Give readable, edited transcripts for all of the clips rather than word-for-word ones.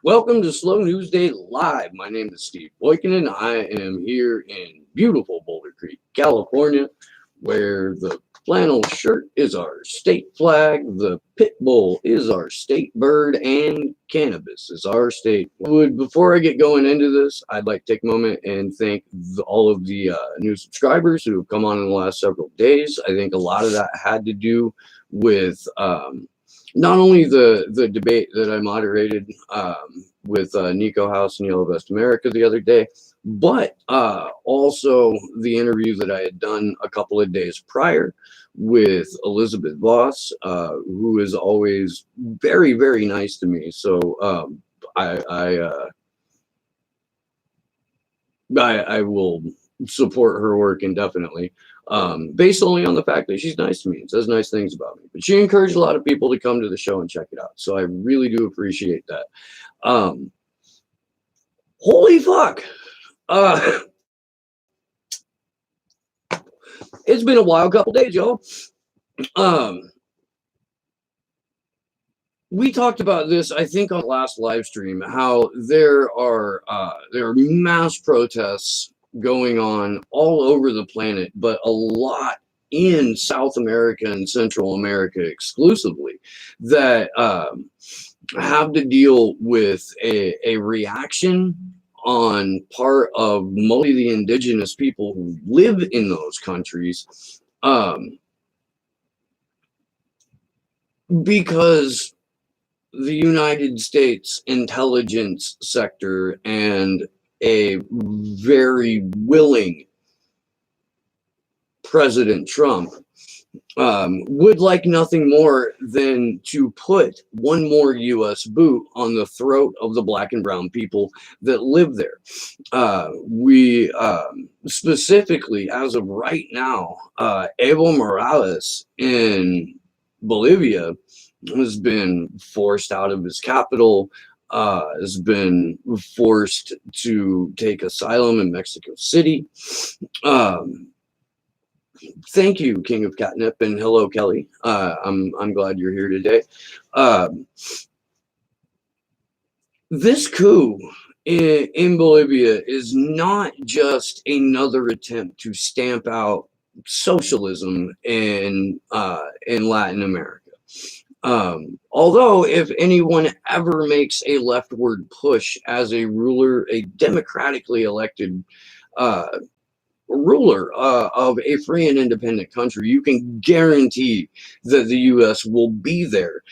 Welcome to Slow News Day Live. My name is Steve Boykin, and I am here in beautiful Boulder Creek, California, where the flannel shirt is our state flag, the pit bull is our state bird, and cannabis is our state. Before I get going into this, I'd like to take a moment and thank all of the new subscribers who have come on in the last several days. I think a lot of that had to do with not only the debate that I moderated with Nico House and Yellow Vest America the other day, but also the interview that I had done a couple of days prior with Elizabeth Voss, who is always very, very nice to me. So I will support her work indefinitely, based only on the fact that she's nice to me and says nice things about me. But she encouraged a lot of people to come to the show and check it out, so I really do appreciate that. Holy fuck! It's been a wild couple days, y'all. We talked about this, I think, on the last live stream, how there are mass protests going on all over the planet, but a lot in South America and Central America exclusively, that have to deal with a reaction on part of mostly the indigenous people who live in those countries, because the United States intelligence sector and a very willing President Trump would like nothing more than to put one more U.S. boot on the throat of the black and brown people that live there. We specifically, as of right now, Evo Morales in Bolivia has been forced out of his capital, has been forced to take asylum in Mexico City. Thank you, King of Catnip, and hello, Kelly. I'm glad you're here today. This coup in Bolivia is not just another attempt to stamp out socialism in Latin America. Although if anyone ever makes a leftward push as a ruler, a democratically elected ruler of a free and independent country, you can guarantee that the U.S. will be there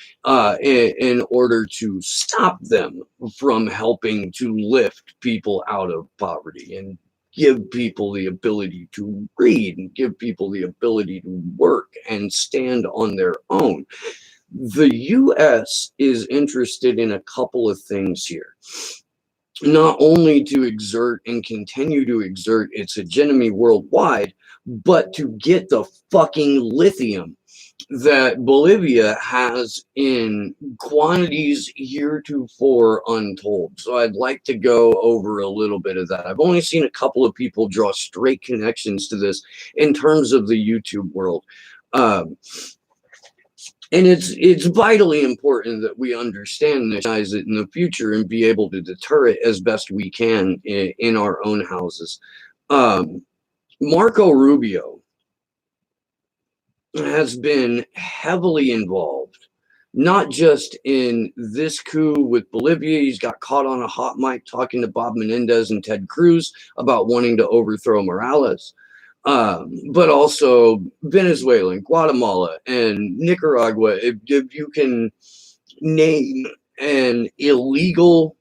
in order to stop them from helping to lift people out of poverty and give people the ability to read and give people the ability to work and stand on their own. The U.S. is interested in a couple of things here. Not only to exert and continue to exert its hegemony worldwide, but to get the fucking lithium that Bolivia has in quantities heretofore untold. So I'd like to go over a little bit of that. I've only seen a couple of people draw straight connections to this in terms of the YouTube world. And it's vitally important that we understand this, recognize it in the future, and be able to deter it as best we can in our own houses. Marco Rubio has been heavily involved, not just in this coup with Bolivia. He's got caught on a hot mic talking to Bob Menendez and Ted Cruz about wanting to overthrow Morales. But also Venezuela and Guatemala and Nicaragua. If you can name an illegal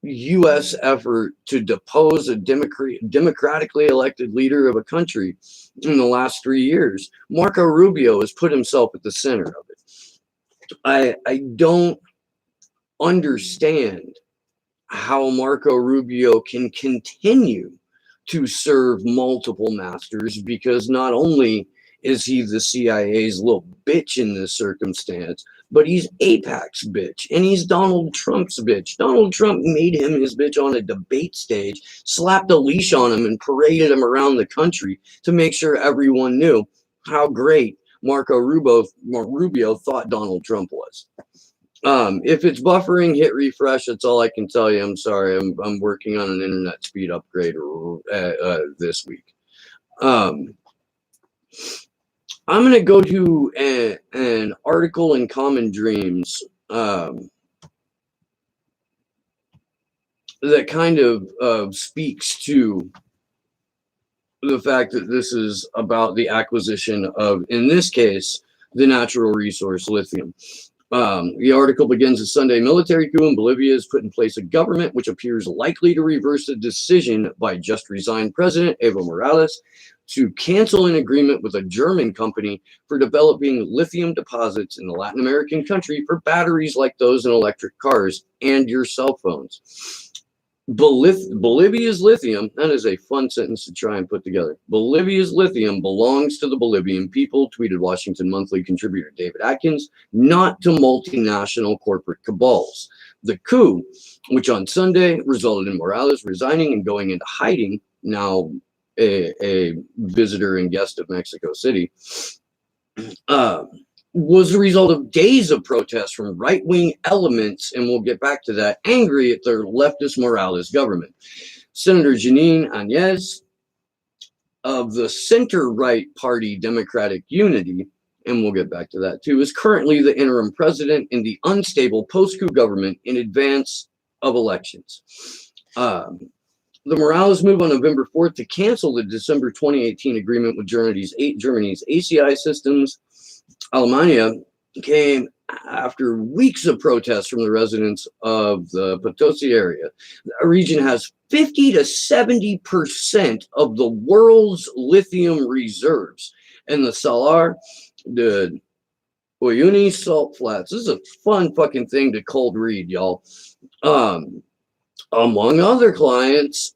U.S. effort to depose a democratically elected leader of a country in the last 3 years, Marco Rubio has put himself at the center of it. I don't understand how Marco Rubio can continue to serve multiple masters, because not only is he the CIA's little bitch in this circumstance, but he's AIPAC's bitch, and he's Donald Trump's bitch. Donald Trump made him his bitch on a debate stage, slapped a leash on him, and paraded him around the country to make sure everyone knew how great Marco Rubio thought Donald Trump was. If it's buffering, hit refresh. That's all I can tell you. I'm sorry. I'm working on an internet speed upgrade this week. I'm going to go to an article in Common Dreams that kind of speaks to the fact that this is about the acquisition of, in this case, the natural resource lithium. The article begins: a Sunday military coup in Bolivia has put in place a government which appears likely to reverse the decision by just resigned President Evo Morales to cancel an agreement with a German company for developing lithium deposits in the Latin American country for batteries like those in electric cars and your cell phones. Bolivia's lithium, that is a fun sentence to try and put together. Bolivia's lithium belongs to the Bolivian people, tweeted Washington Monthly contributor David Atkins, not to multinational corporate cabals. The coup, which on Sunday resulted in Morales resigning and going into hiding, now a visitor and guest of Mexico City, was the result of days of protests from right-wing elements, and we'll get back to that, angry at their leftist Morales government. Senator Janine Áñez of the center-right party Democratic Unity, and we'll get back to that too, is currently the interim president in the unstable post-coup government in advance of elections. The Morales move on November 4th to cancel the December 2018 agreement with Germany's ACI Systems Alemania came after weeks of protests from the residents of the Potosi area. The region has 50 to 70% of the world's lithium reserves. And the Salar de Uyuni salt flats. This is a fun fucking thing to cold read, y'all. Among other clients,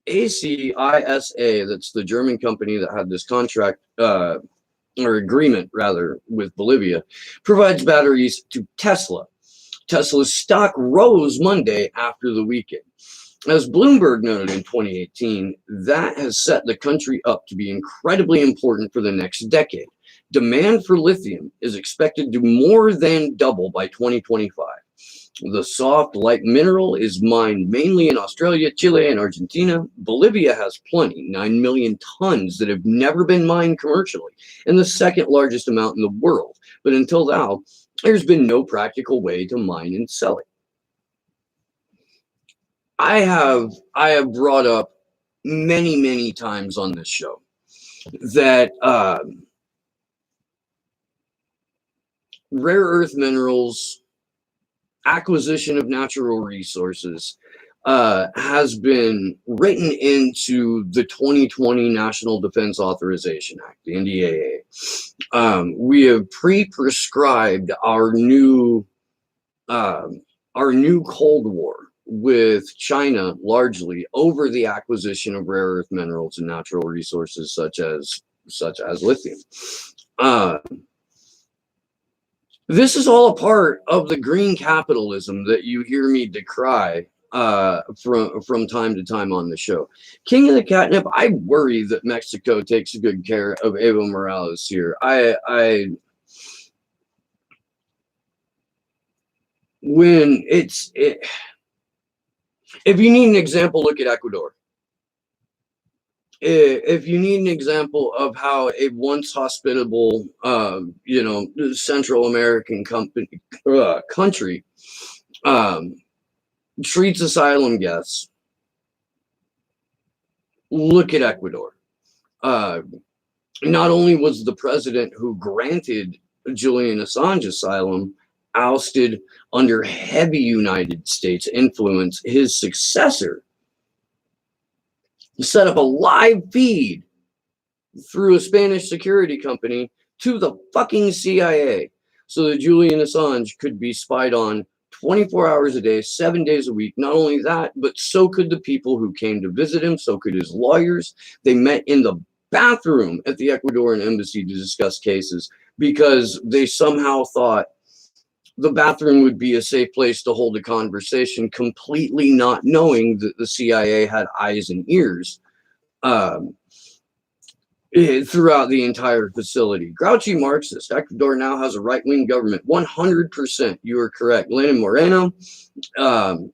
ACISA, that's the German company that had this contract, or agreement rather, with Bolivia, provides batteries to Tesla. Tesla's stock rose Monday after the weekend. As Bloomberg noted in 2018, that has set the country up to be incredibly important for the next decade. Demand for lithium is expected to more than double by 2025. The soft, light mineral is mined mainly in Australia, Chile, and Argentina. Bolivia has plenty, 9 million tons that have never been mined commercially, and the second largest amount in the world. But until now, there's been no practical way to mine and sell it. I have brought up many times on this show that rare earth minerals, acquisition of natural resources has been written into the 2020 National Defense Authorization Act, the NDAA. We have pre-prescribed our new Cold War with China largely over the acquisition of rare earth minerals and natural resources such as lithium. This is all a part of the green capitalism that you hear me decry from time to time on the show. King of the Catnip, I worry that Mexico takes good care of Evo Morales here. If you need an example, look at Ecuador. If you need an example of how a once hospitable, Central American country treats asylum guests, look at Ecuador. Not only was the president who granted Julian Assange asylum ousted under heavy United States influence, his successor set up a live feed through a Spanish security company to the fucking CIA so that Julian Assange could be spied on 24 hours a day, 7 days a week. Not only that, but so could the people who came to visit him, so could his lawyers. They met in the bathroom at the Ecuadorian embassy to discuss cases because they somehow thought the bathroom would be a safe place to hold a conversation, completely not knowing that the CIA had eyes and ears. throughout the entire facility. Grouchy Marxist. Ecuador now has a right-wing government. 100%. You are correct. Lenin Moreno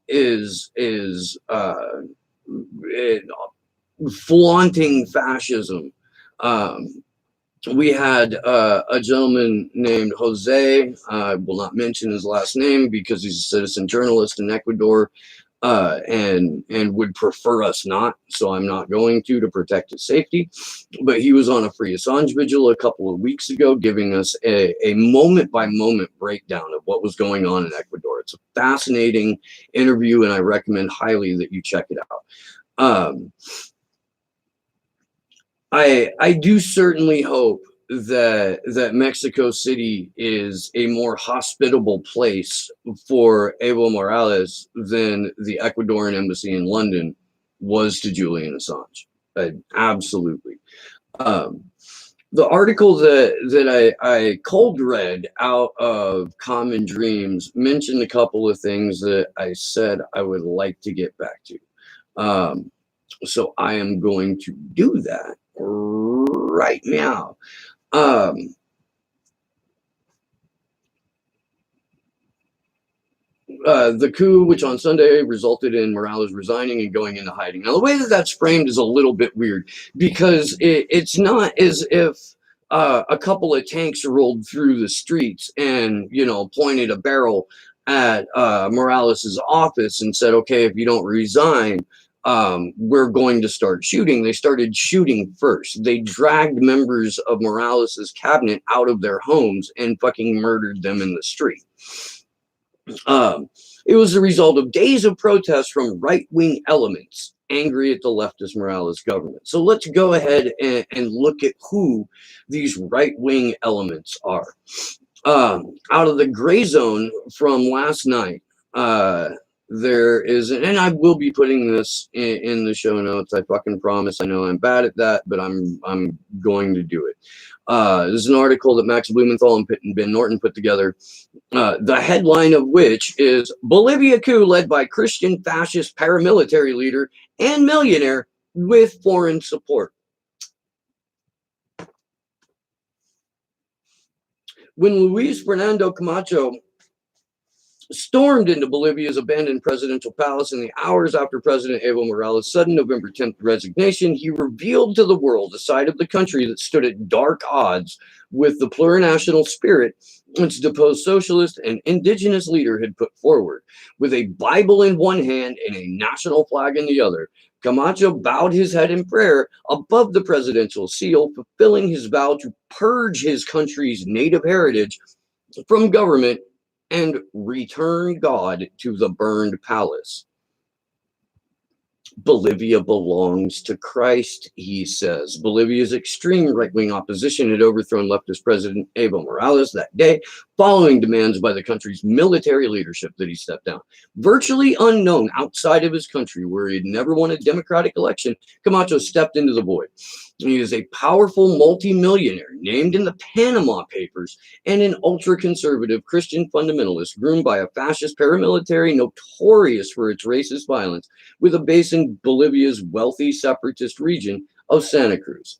is flaunting fascism. We had a gentleman named Jose. I will not mention his last name because he's a citizen journalist in Ecuador, and would prefer us not. So I'm not going to protect his safety. But he was on a Free Assange vigil a couple of weeks ago, giving us a moment by moment breakdown of what was going on in Ecuador. It's a fascinating interview, and I recommend highly that you check it out. I do certainly hope that Mexico City is a more hospitable place for Evo Morales than the Ecuadorian embassy in London was to Julian Assange. Absolutely. The article that I cold read out of Common Dreams mentioned a couple of things that I said I would like to get back to. So I am going to do that right now. The coup, which on Sunday resulted in Morales resigning and going into hiding. Now, the way that that's framed is a little bit weird because it's not as if a couple of tanks rolled through the streets and, pointed a barrel at Morales's office and said, okay, if you don't resign, we're going to start shooting. They started shooting first. They dragged members of Morales's cabinet out of their homes and fucking murdered them in the street. It was the result of days of protests from right-wing elements angry at the leftist Morales government. So let's go ahead and look at who these right-wing elements are. Out of the gray zone from last night, there is, and I will be putting this in the show notes. I fucking promise. I know I'm bad at that, but I'm going to do it. This is an article that Max Blumenthal and Ben Norton put together. The headline of which is Bolivia+Coup led by Christian fascist paramilitary leader and millionaire with foreign support. When Luis Fernando Camacho stormed into Bolivia's abandoned presidential palace in the hours after President Evo Morales' sudden November 10th resignation, he revealed to the world a side of the country that stood at dark odds with the plurinational spirit its deposed socialist and indigenous leader had put forward. With a Bible in one hand and a national flag in the other, Camacho bowed his head in prayer above the presidential seal, fulfilling his vow to purge his country's native heritage from government and return God to the burned palace. Bolivia belongs to Christ, he says. Bolivia's extreme right-wing opposition had overthrown leftist President Evo Morales that day, following demands by the country's military leadership that he step down. Virtually unknown outside of his country, where he'd never won a democratic election, Camacho stepped into the void. He is a powerful multimillionaire named in the Panama Papers and an ultra-conservative Christian fundamentalist groomed by a fascist paramilitary notorious for its racist violence, with a base in Bolivia's wealthy separatist region of Santa Cruz.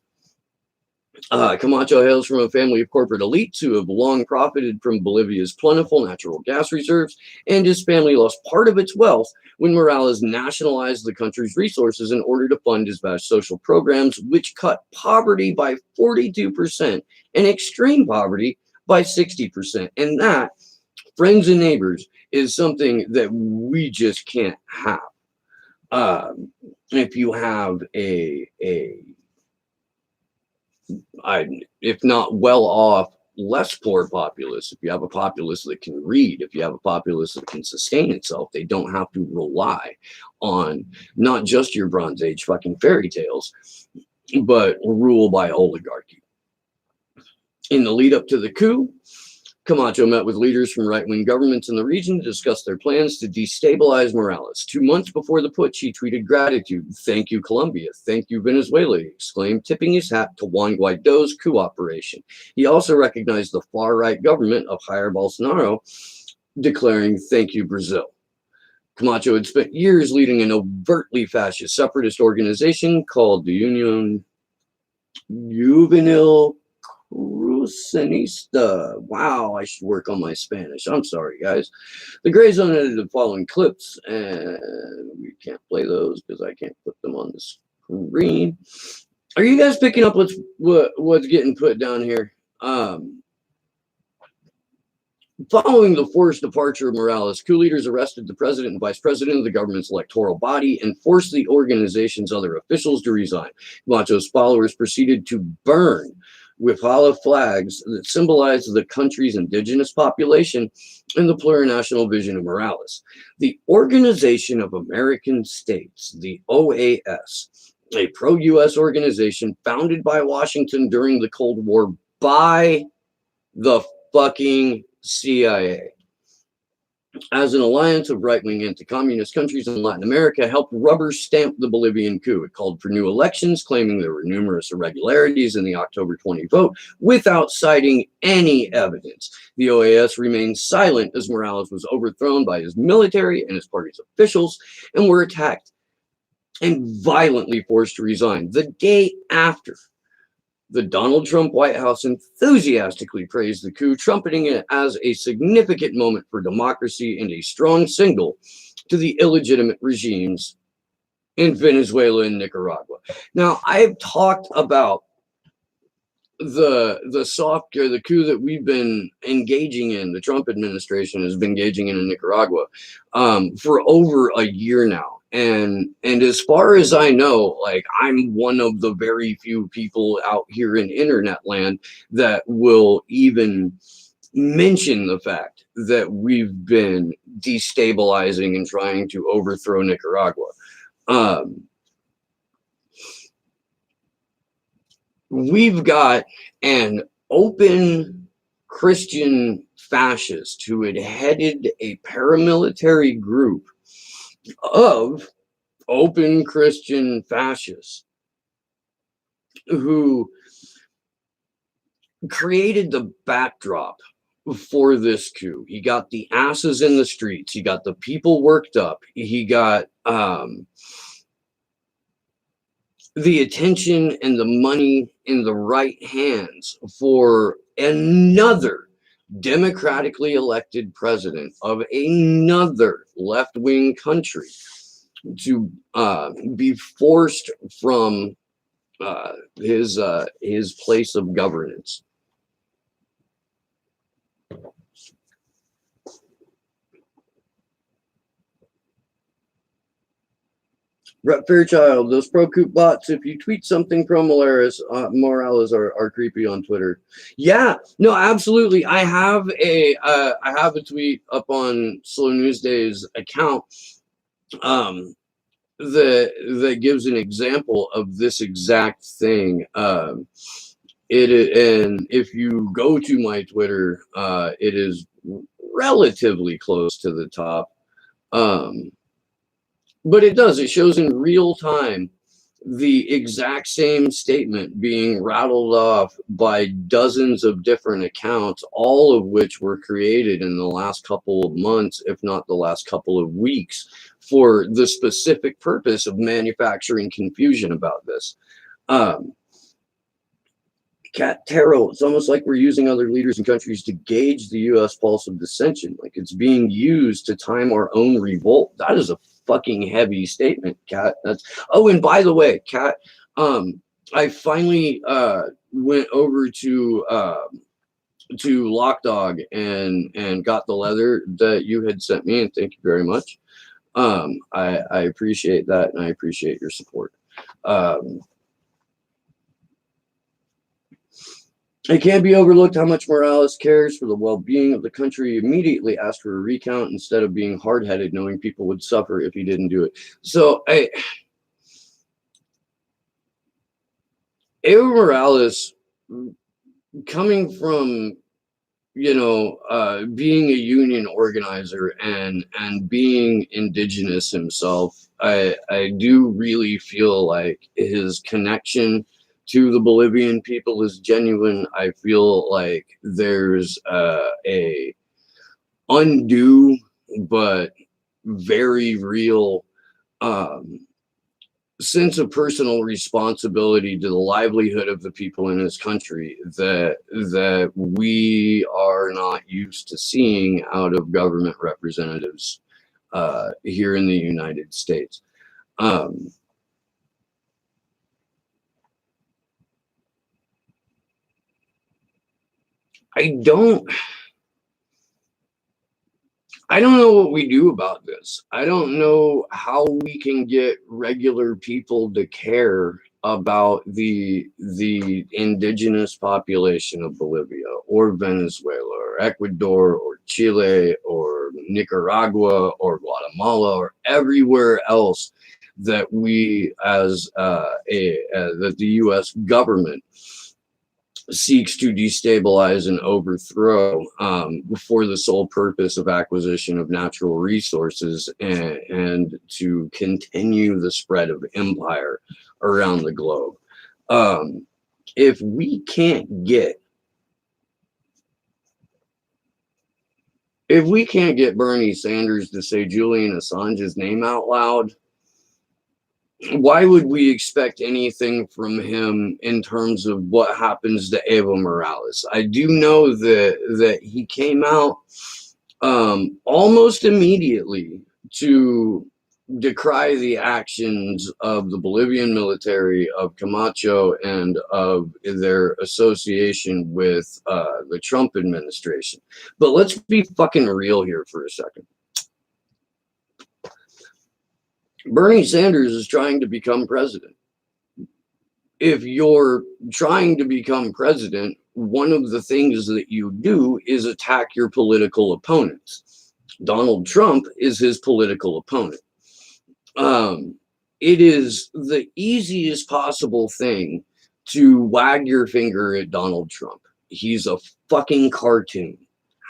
Camacho hails from a family of corporate elites who have long profited from Bolivia's plentiful natural gas reserves, and his family lost part of its wealth when Morales nationalized the country's resources in order to fund his vast social programs, which cut poverty by 42% and extreme poverty by 60%. And that, friends and neighbors, is something that we just can't have. If you have if not well off, less poor populace, if you have a populace that can read, if you have a populace that can sustain itself, they don't have to rely on not just your Bronze Age fucking fairy tales, but rule by oligarchy. In the lead up to the coup, Camacho met with leaders from right-wing governments in the region to discuss their plans to destabilize Morales. 2 months before the putsch, he tweeted gratitude. "Thank you, Colombia. Thank you, Venezuela," he exclaimed, tipping his hat to Juan Guaido's coup operation. He also recognized the far-right government of Jair Bolsonaro, declaring, "Thank you, Brazil." Camacho had spent years leading an overtly fascist separatist organization called the Union Juvenil Crucenista. Wow, I should work on my Spanish. I'm sorry, guys. The Gray Zone edited the following clips, and we can't play those because I can't put them on the screen. Are you guys picking up what's getting put down here? Following the forced departure of Morales, coup leaders arrested the president and vice president of the government's electoral body and forced the organization's other officials to resign. Camacho's followers proceeded to burn Wiphala flags that symbolized the country's indigenous population and the plurinational vision of Morales. The Organization of American States, the OAS, a pro-U.S. organization founded by Washington during the Cold War by the fucking CIA, as an alliance of right-wing anti-communist countries in Latin America, helped rubber stamp the Bolivian coup. It called for new elections, claiming there were numerous irregularities in the October 20 vote, without citing any evidence. The OAS remained silent as Morales was overthrown by his military and his party's officials, and were attacked and violently forced to resign. The day after, the Donald Trump White House enthusiastically praised the coup, trumpeting it as a significant moment for democracy and a strong signal to the illegitimate regimes in Venezuela and Nicaragua. Now, I've talked about the coup that we've been engaging in, the Trump administration has been engaging in Nicaragua for over a year now. And as far as I know, like, I'm one of the very few people out here in internet land that will even mention the fact that we've been destabilizing and trying to overthrow Nicaragua. We've got an open Christian fascist who had headed a paramilitary group of open Christian fascists who created the backdrop for this coup. He got the asses in the streets. He got the people worked up. He got the attention and the money in the right hands for another democratically elected president of another left-wing country to be forced from his place of governance. Brett Fairchild, those pro-coup bots, if you tweet something pro-Morales, are creepy on Twitter. Yeah, no, absolutely. I have a tweet up on Slow News Day's account that gives an example of this exact thing. And if you go to my Twitter, it is relatively close to the top. But it shows in real time the exact same statement being rattled off by dozens of different accounts, all of which were created in the last couple of months, if not the last couple of weeks, for the specific purpose of manufacturing confusion about this. Cat Tarot, it's almost like we're using other leaders and countries to gauge the U.S. pulse of dissension, like it's being used to time our own revolt. That is a fucking heavy statement, Kat. Oh, and by the way, Kat, I finally went over to Lockdog and got the leather that you had sent me, and thank you very much. I appreciate that, and I appreciate your support. It can't be overlooked how much Morales cares for the well-being of the country. He immediately asked for a recount instead of being hard-headed, knowing people would suffer if he didn't do it. So, Evo Morales, coming from, being a union organizer and being indigenous himself, I do really feel like his connection to the Bolivian people is genuine. I feel like there's a undue but very real sense of personal responsibility to the livelihood of the people in this country that we are not used to seeing out of government representatives here in the United States. I don't know what we do about this. I don't know how we can get regular people to care about the indigenous population of Bolivia or Venezuela or Ecuador or Chile or Nicaragua or Guatemala or everywhere else that we as that the US government seeks to destabilize and overthrow for the sole purpose of acquisition of natural resources and to continue the spread of empire around the globe. If we can't get Bernie Sanders to say Julian Assange's name out loud, why would we expect anything from him in terms of what happens to Evo Morales? I do know that he came out almost immediately to decry the actions of the Bolivian military, of Camacho, and of their association with the Trump administration. But let's be fucking real here for a second. Bernie Sanders is trying to become president. If you're trying to become president, one of the things that you do is attack your political opponents. Donald Trump is his political opponent. It is the easiest possible thing to wag your finger at Donald Trump. He's a fucking cartoon.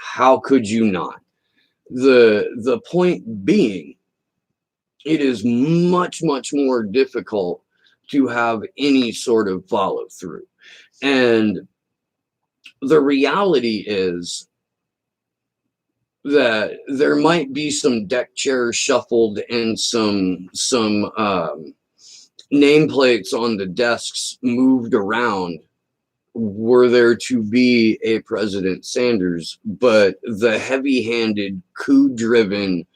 How could you not? The point being, it is much, much more difficult to have any sort of follow through. And the reality is that there might be some deck chairs shuffled and some nameplates on the desks moved around were there to be a President Sanders, but the heavy-handed, coup-driven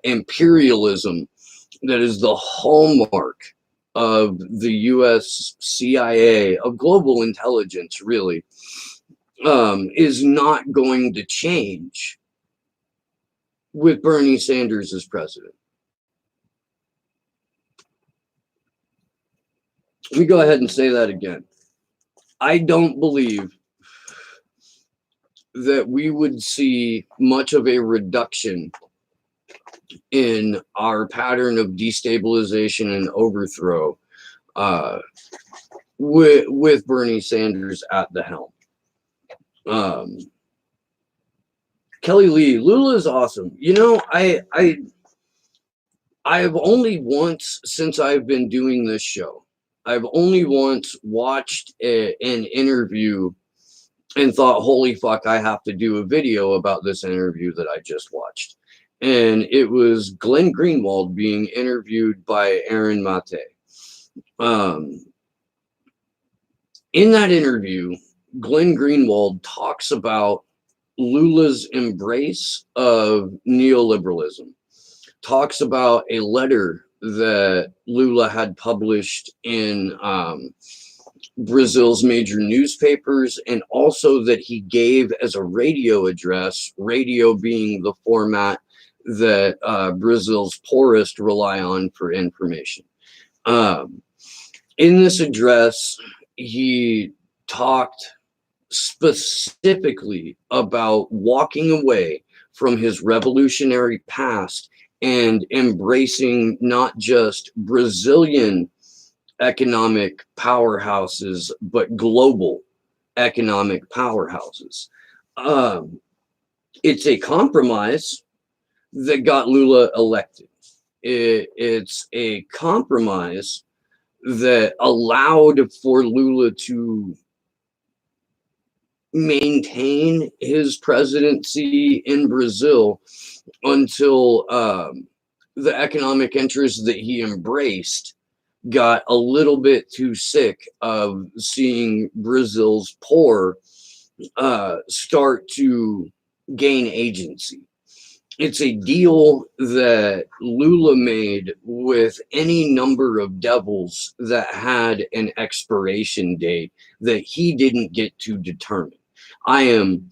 imperialism that is the hallmark of the US CIA, of global intelligence, really, is not going to change with Bernie Sanders as president. Let me go ahead and say that again. I don't believe that we would see much of a reduction in our pattern of destabilization and overthrow with Bernie Sanders at the helm. Kelly Lee, Lula is awesome. You know, I've only once, since I've been doing this show, I've only once watched an interview and thought, holy fuck, I have to do a video about this interview that I just watched. And it was Glenn Greenwald being interviewed by Aaron Mate. In that interview, Glenn Greenwald talks about Lula's embrace of neoliberalism, talks about a letter that Lula had published in Brazil's major newspapers, and also that he gave as a radio address, radio being the format that Brazil's poorest rely on for information. In this address, he talked specifically about walking away from his revolutionary past and embracing not just Brazilian economic powerhouses, but global economic powerhouses. It's a compromise that got Lula elected. It's a compromise that allowed for Lula to maintain his presidency in Brazil until the economic interests that he embraced got a little bit too sick of seeing Brazil's poor start to gain agency. It's a deal that Lula made with any number of devils that had an expiration date that he didn't get to determine. I am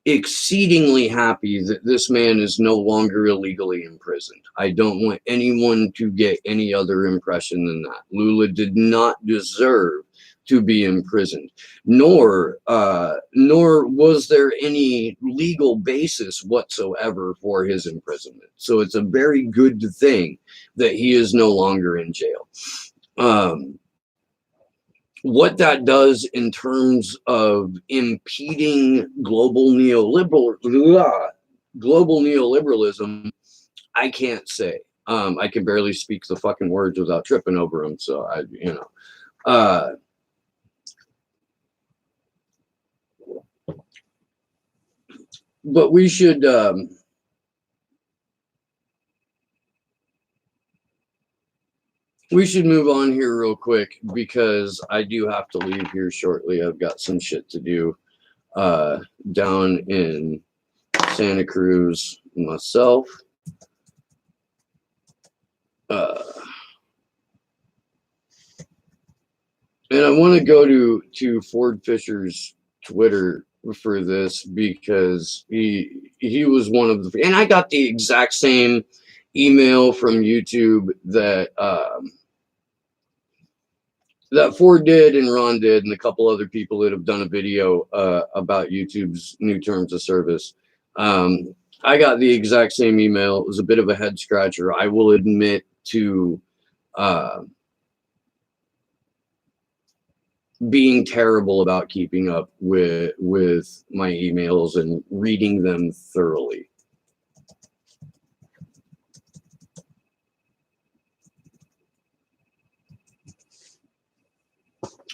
exceedingly happy that this man is no longer illegally imprisoned. I don't want anyone to get any other impression than that. Lula did not deserve to be imprisoned, nor was there any legal basis whatsoever for his imprisonment. So it's a very good thing that he is no longer in jail. What that does in terms of impeding global neoliberalism, I can't say. I can barely speak the fucking words without tripping over them. So but we should move on here real quick because I do have to leave here shortly. I've got some shit to do down in Santa Cruz myself. And I want to go to Ford Fisher's Twitter for this because he was one of the, and I got the exact same email from YouTube that that Ford did and Ron did and a couple other people that have done a video about YouTube's new terms of service. I got the exact same email. It was a bit of a head scratcher. I will admit to being terrible about keeping up with my emails and reading them thoroughly.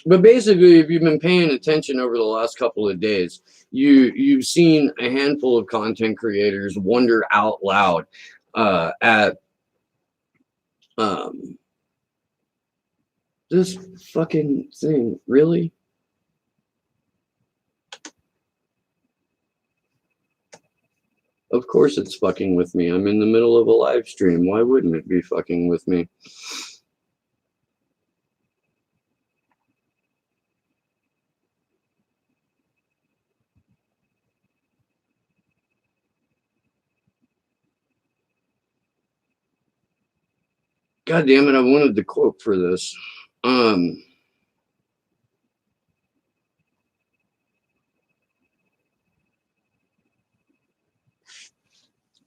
But basically, if you've been paying attention over the last couple of days, you've seen a handful of content creators wonder out loud at this fucking thing. Really? Of course it's fucking with me. I'm in the middle of a live stream. Why wouldn't it be fucking with me? God damn it, I wanted the quote for this.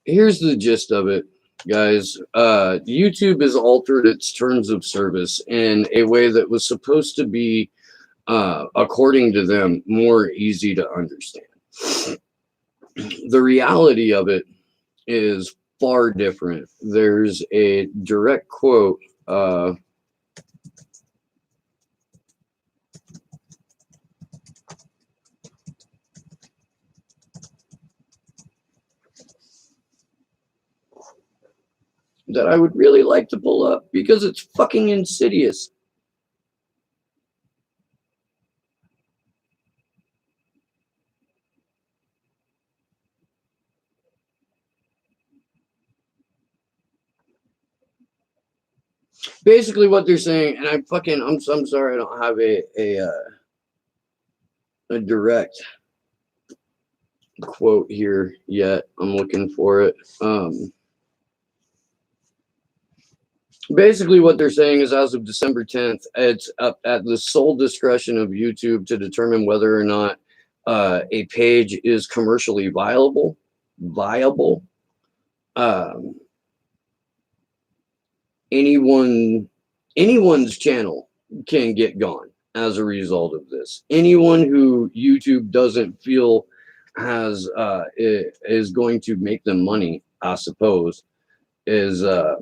Here's the gist of it, guys. YouTube has altered its terms of service in a way that was supposed to be, according to them, more easy to understand. The reality of it is far different. There's a direct quote that I would really like to pull up because it's fucking insidious. Basically what they're saying, and I'm sorry I don't have a direct quote here yet. I'm looking for it. Basically what they're saying is as of December 10th, it's up at the sole discretion of YouTube to determine whether or not a page is commercially viable. Anyone's channel can get gone as a result of this. Anyone who YouTube doesn't feel has is going to make them money, I suppose, is up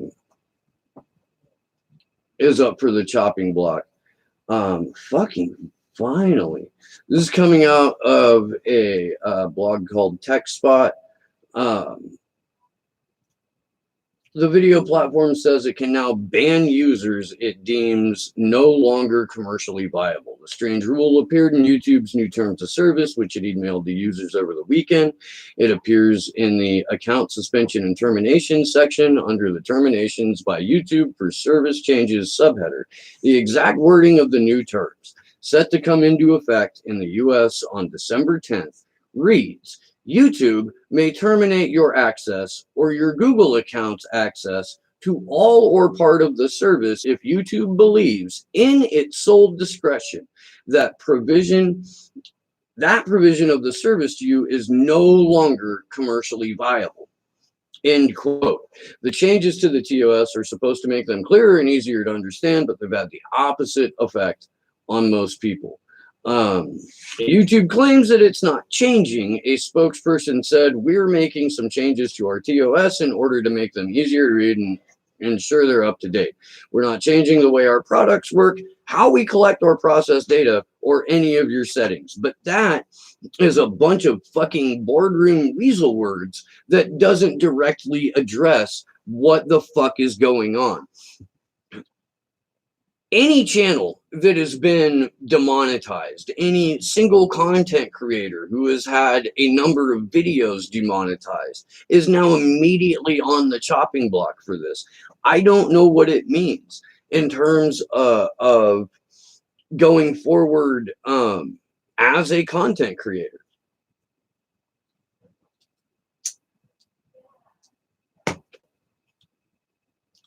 for the chopping block. Fucking finally, this is coming out of a blog called TechSpot. The video platform says it can now ban users it deems no longer commercially viable. The strange rule appeared in YouTube's new terms of service, which it emailed to users over the weekend. It appears in the account suspension and termination section under the terminations by YouTube for service changes subheader. The exact wording of the new terms, set to come into effect in the US on December 10th, reads, YouTube may terminate your access or your Google account's access to all or part of the service if YouTube believes in its sole discretion that provision of the service to you is no longer commercially viable. End quote. The changes to the TOS are supposed to make them clearer and easier to understand, but they've had the opposite effect on most people. YouTube claims that it's not changing. A spokesperson said, "We're making some changes to our TOS in order to make them easier to read and ensure they're up to date. We're not changing the way our products work, how we collect or process data, or any of your settings." But that is a bunch of fucking boardroom weasel words that doesn't directly address what the fuck is going on. Any channel that has been demonetized, any single content creator who has had a number of videos demonetized is now immediately on the chopping block for this. I don't know what it means in terms of going forward as a content creator.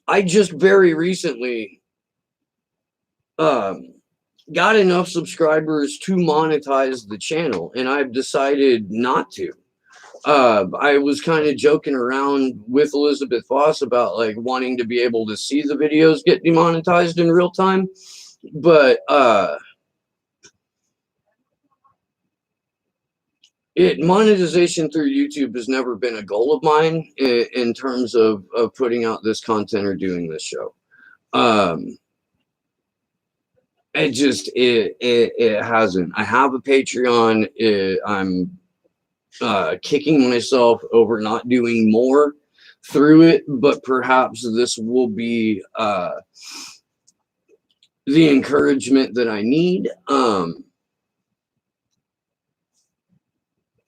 I just very recently got enough subscribers to monetize the channel, and I've decided not to. I was kind of joking around with Elizabeth Foss about like wanting to be able to see the videos get demonetized in real time, but monetization through YouTube has never been a goal of mine in terms of putting out this content or doing this show. It hasn't. I have a Patreon. I'm kicking myself over not doing more through it, but perhaps this will be the encouragement that I need.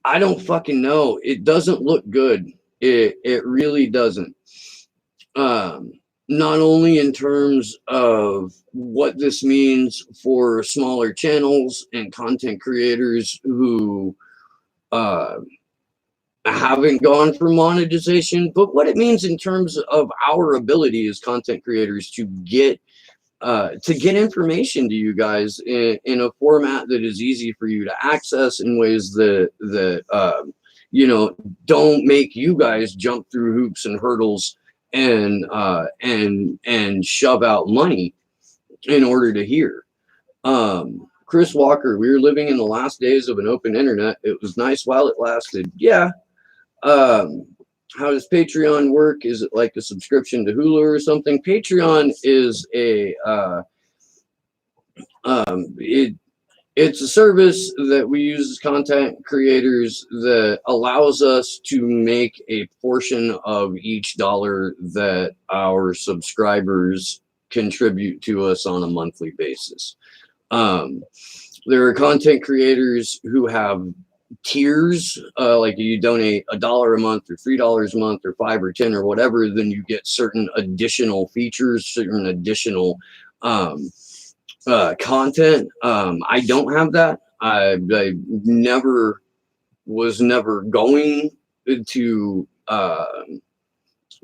I don't fucking know. It doesn't look good. It really doesn't. Not only in terms of what this means for smaller channels and content creators who haven't gone for monetization, but what it means in terms of our ability as content creators to get information to you guys in a format that is easy for you to access in ways that don't make you guys jump through hoops and hurdles and shove out money in order to hear. Chris Walker, we were living in the last days of an open internet. It was nice while it lasted. Yeah. How does Patreon work? Is it like a subscription to Hulu or something? Patreon is it's a service that we use as content creators that allows us to make a portion of each dollar that our subscribers contribute to us on a monthly basis. There are content creators who have tiers, like you donate $1 a month or $3 a month or $5 or $10 or whatever, then you get certain additional features, certain additional content. I don't have that. I was never going to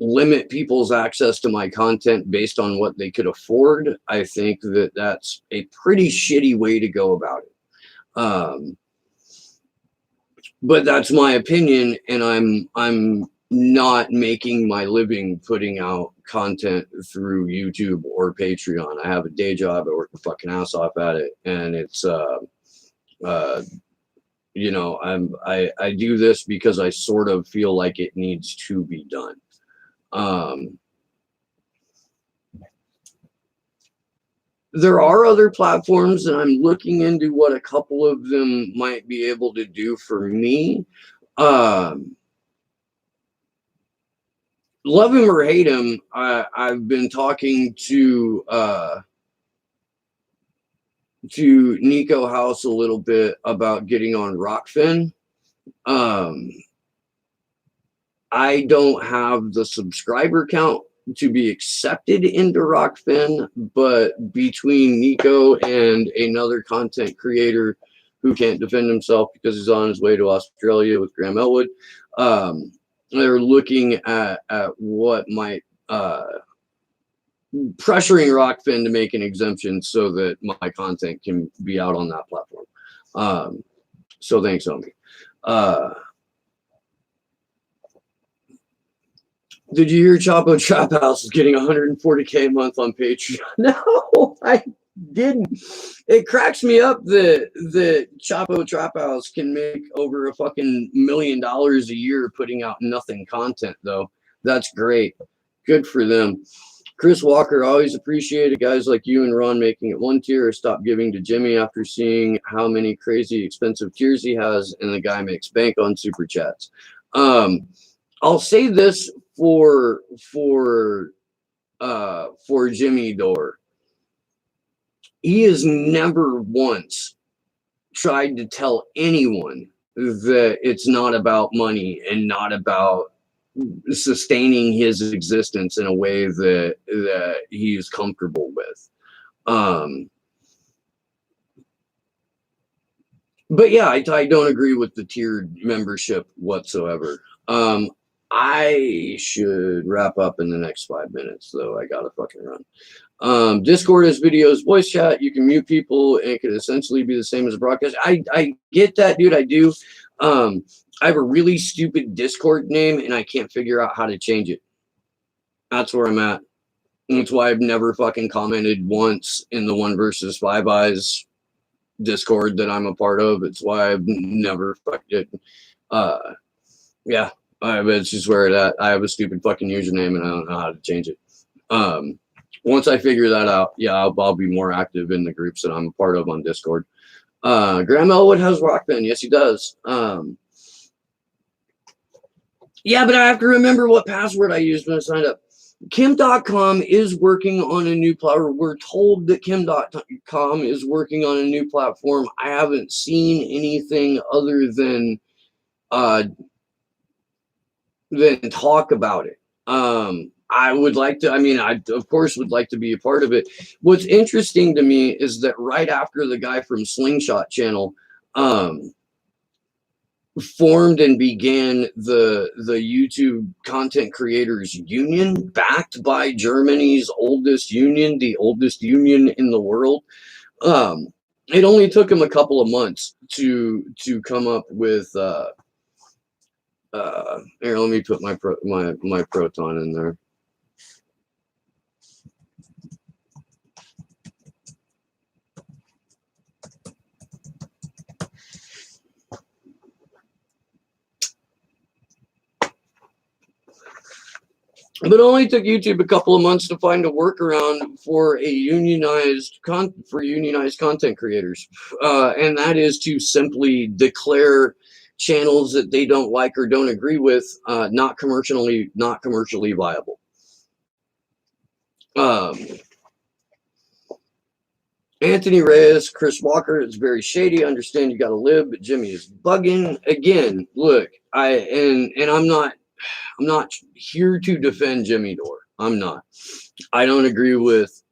limit people's access to my content based on what they could afford. I think that that's a pretty shitty way to go about it. But that's my opinion, and I'm not making my living putting out content through YouTube or Patreon. I have a day job. I work the fucking ass off at it, and it's I do this because I sort of feel like it needs to be done. There are other platforms, and I'm looking into what a couple of them might be able to do for me. love him or hate him, I've been talking to Nico House a little bit about getting on Rockfin. Um, I don't have the subscriber count to be accepted into Rockfin, but between Nico and another content creator who can't defend himself because he's on his way to Australia with Graham Elwood, they're looking at what might pressuring Rockfin to make an exemption so that my content can be out on that platform. So thanks, Omi. Did you hear Chapo Trap House is getting 140K a month on Patreon? No, I didn't. It cracks me up that Chapo Trap House can make over a fucking $1 million a year putting out nothing content, though. That's great. Good for them. Chris Walker, always appreciated guys like you and Ron making it one tier or stop giving to Jimmy after seeing how many crazy expensive tiers he has, and the guy makes bank on super chats. I'll say this for Jimmy Dore. He has never once tried to tell anyone that it's not about money and not about sustaining his existence in a way that he's comfortable with. But yeah, I don't agree with the tiered membership whatsoever. I should wrap up in the next 5 minutes, though. I gotta fucking run. Discord is videos, voice chat. You can mute people, and it could essentially be the same as a broadcast. I get that, dude. I do. I have a really stupid Discord name, and I can't figure out how to change it. That's where I'm at. That's why I've never fucking commented once in the One versus Five Eyes Discord that I'm a part of. It's why I've never fucking yeah. It's just where it at. I have a stupid fucking username and I don't know how to change it. Once I figure that out, yeah, I'll be more active in the groups that I'm a part of on Discord. Graham Elwood has Rockband. Yes, he does. Yeah, but I have to remember what password I used when I signed up. Kim.com is working on a new platform. We're told that Kim.com is working on a new platform. I haven't seen anything other than talk about it. I would like to, I of course would like to be a part of it. What's interesting to me is that right after the guy from Slingshot Channel formed and began the YouTube Content Creators Union, backed by Germany's oldest union, the oldest union in the world. It only took him a couple of months to come up with here, let me put my Proton in there. But it only took YouTube a couple of months to find a workaround for unionized content creators, and that is to simply declare channels that they don't like or don't agree with not commercially viable. Anthony Reyes, Chris Walker, it's very shady. I understand you got to live, but Jimmy is bugging again. Look, I'm not here to defend Jimmy Dore. I'm not. I don't agree with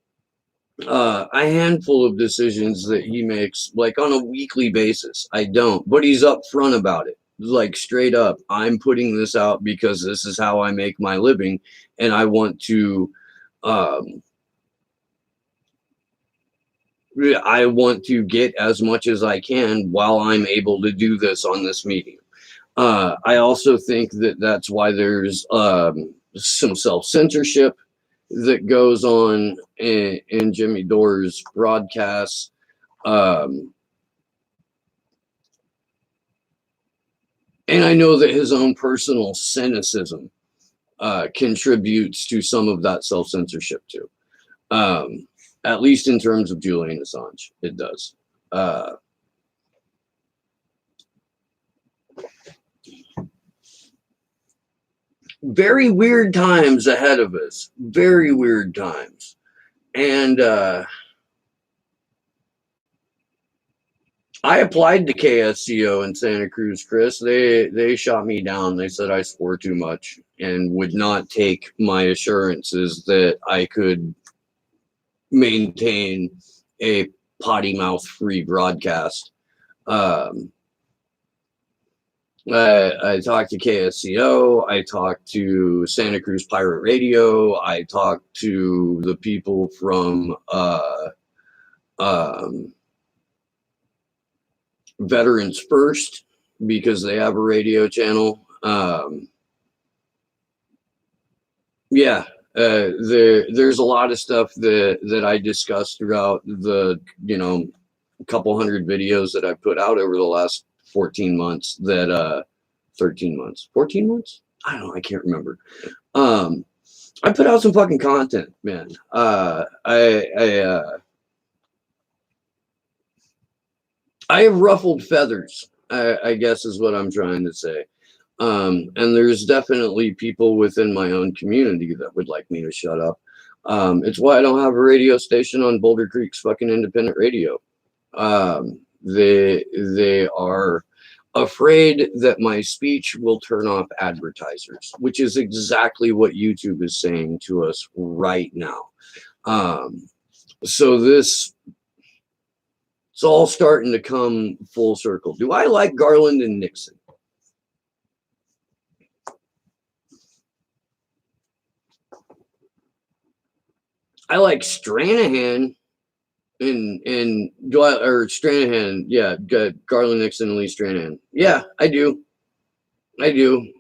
a handful of decisions that he makes, like on a weekly basis. I don't, but he's upfront about it. Like straight up, I'm putting this out because this is how I make my living, and I want to get as much as I can while I'm able to do this on this medium. I also think that that's why there's some self-censorship that goes on in Jimmy Dore's broadcasts. And I know that his own personal cynicism contributes to some of that self-censorship too. At least in terms of Julian Assange, it does. very weird times ahead of us. Very weird times. And I applied to KSCO in Santa Cruz, Chris. They shot me down. They said I swore too much and would not take my assurances that I could maintain a potty mouth free broadcast. I talked to KSCO. I talked to Santa Cruz Pirate Radio. I talked to the people from Veterans First, because they have a radio channel. Yeah, there's a lot of stuff that I discussed throughout the couple hundred videos that I put out over the last 14 months. That 13 months, 14 months. I don't know. I can't remember. I put out some fucking content, man. I have ruffled feathers, I guess is what I'm trying to say. And there's definitely people within my own community that would like me to shut up. It's why I don't have a radio station on Boulder Creek's fucking independent radio. They are afraid that my speech will turn off advertisers, which is exactly what YouTube is saying to us right now. So this... it's all starting to come full circle. Do I like Garland and Nixon? I like Stranahan and Stranahan. Yeah, Garland, Nixon, and Lee Stranahan. Yeah, I do. I do.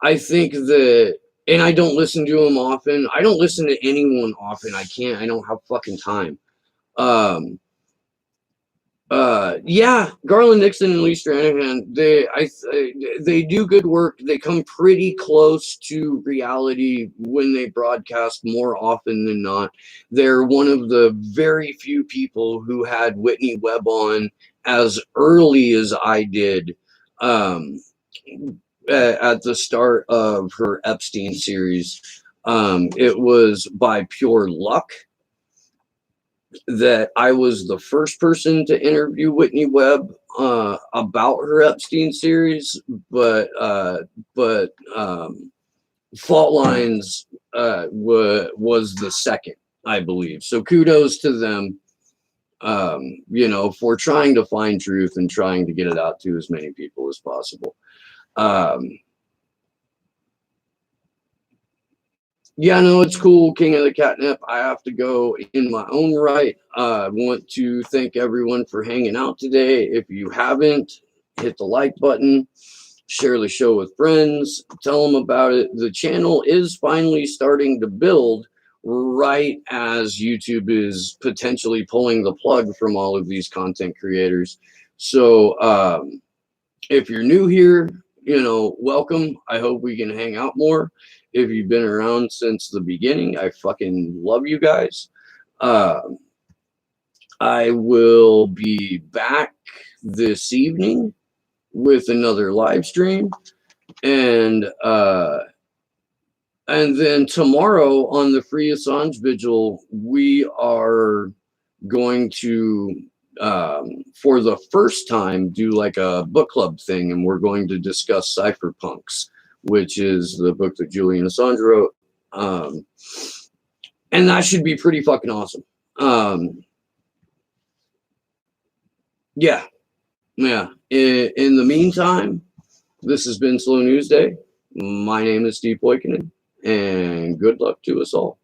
I think that, and I don't listen to him often. I don't listen to anyone often. I can't. I don't have fucking time. Yeah, Garland Nixon and Lee Stranahan, they do good work. They come pretty close to reality when they broadcast more often than not. They're one of the very few people who had Whitney Webb on as early as I did, at the start of her Epstein series. It was by pure luck that I was the first person to interview Whitney Webb about her Epstein series, but Fault Lines was the second, I believe. So kudos to them, for trying to find truth and trying to get it out to as many people as possible. Yeah, no, it's cool, King of the Catnip. I have to go in my own right. I want to thank everyone for hanging out today. If you haven't, hit the like button, share the show with friends, tell them about it. The channel is finally starting to build right as YouTube is potentially pulling the plug from all of these content creators. So if you're new here, welcome. I hope we can hang out more. If you've been around since the beginning, I fucking love you guys. I will be back this evening with another live stream, and then tomorrow on the Free Assange Vigil, we are going to, for the first time, do like a book club thing, and we're going to discuss Cypherpunks, which is the book that Julian Assange wrote. And that should be pretty fucking awesome. Yeah. In the meantime, this has been Slow News Day. My name is Steve Poikinen, and good luck to us all.